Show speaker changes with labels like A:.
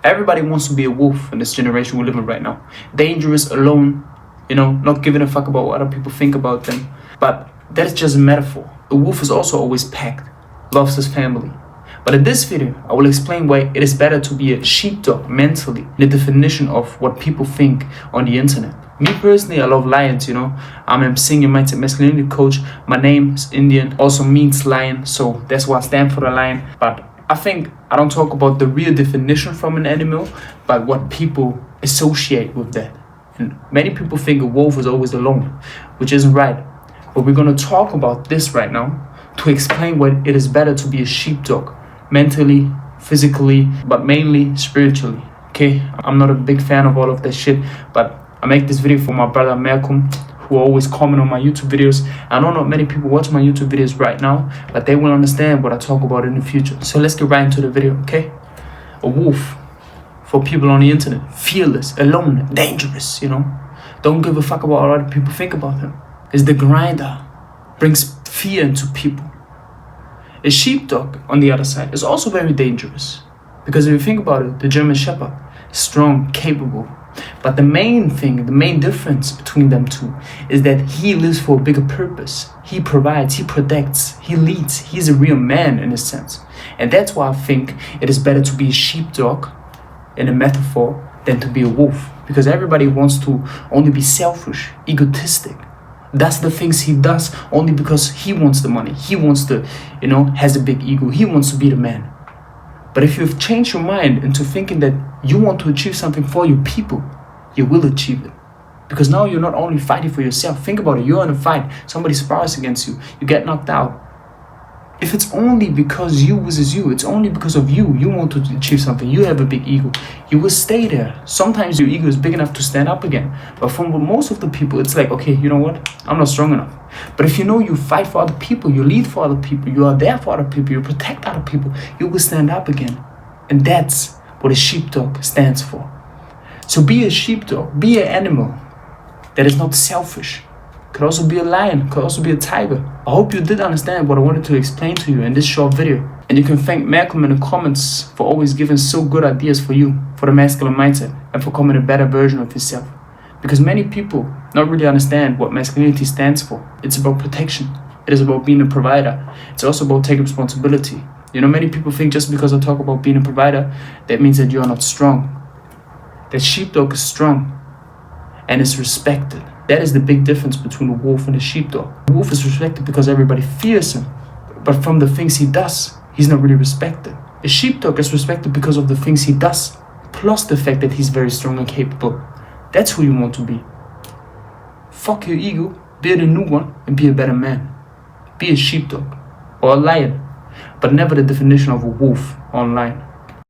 A: Everybody wants to be a wolf in this generation we're living right now. Dangerous, alone, not giving a fuck about what other people think about them. But that is just a metaphor. A wolf is also always packed, loves his family. But in this video, I will explain why it is better to be a sheepdog mentally, the definition of what people think on the internet. Me personally, I love lions, I'm a senior mindset masculinity coach. My name is Indian, also means lion, so that's why I stand for the lion. But I think I don't talk about the real definition from an animal, but what people associate with that. And many people think a wolf is always alone, which isn't right. But we're gonna talk about this right now to explain why it is better to be a sheepdog, mentally, physically, but mainly spiritually. Okay, I'm not a big fan of all of that shit, but I make this video for my brother Malcolm, who always comment on my YouTube videos. I don't know many people watch my YouTube videos right now, but they will understand what I talk about in the future. So let's get right into the video, okay? A wolf, for people on the internet, fearless, alone, dangerous, Don't give a fuck about what other people think about him. Is the grinder, brings fear into people. A sheepdog, on the other side, is also very dangerous. Because if you think about it, the German Shepherd, strong, capable. But the main difference between them two is that he lives for a bigger purpose. He provides, he protects, he leads. He's a real man in a sense. And that's why I think it is better to be a sheepdog, in a metaphor, than to be a wolf. Because everybody wants to only be selfish, egotistic. That's the things he does only because he wants the money. He wants to, has a big ego. He wants to be the man. But if you've changed your mind into thinking that you want to achieve something for your people, you will achieve it. Because now you're not only fighting for yourself. Think about it. You're in a fight. Somebody spars against you. You get knocked out. If it's only because you versus you, it's only because of you want to achieve something, you have a big ego, you will stay there. Sometimes your ego is big enough to stand up again. But for most of the people, it's like, okay, you know what? I'm not strong enough. But if you fight for other people, you lead for other people, you are there for other people, you protect other people, you will stand up again. And that's what a sheepdog stands for. So be a sheepdog, be an animal that is not selfish. Could also be a lion, could also be a tiger. I hope you did understand what I wanted to explain to you in this short video. And you can thank Malcolm in the comments for always giving so good ideas for you, for the masculine mindset, and for becoming a better version of yourself. Because many people not really understand what masculinity stands for. It's about protection. It is about being a provider. It's also about taking responsibility. Many people think just because I talk about being a provider, that means that you are not strong. That sheepdog is strong and is respected. That is the big difference between a wolf and a sheepdog. The wolf is respected because everybody fears him. But from the things he does, he's not really respected. A sheepdog is respected because of the things he does, plus the fact that he's very strong and capable. That's who you want to be. Fuck your ego, build a new one, and be a better man. Be a sheepdog or a lion, but never the definition of a wolf online.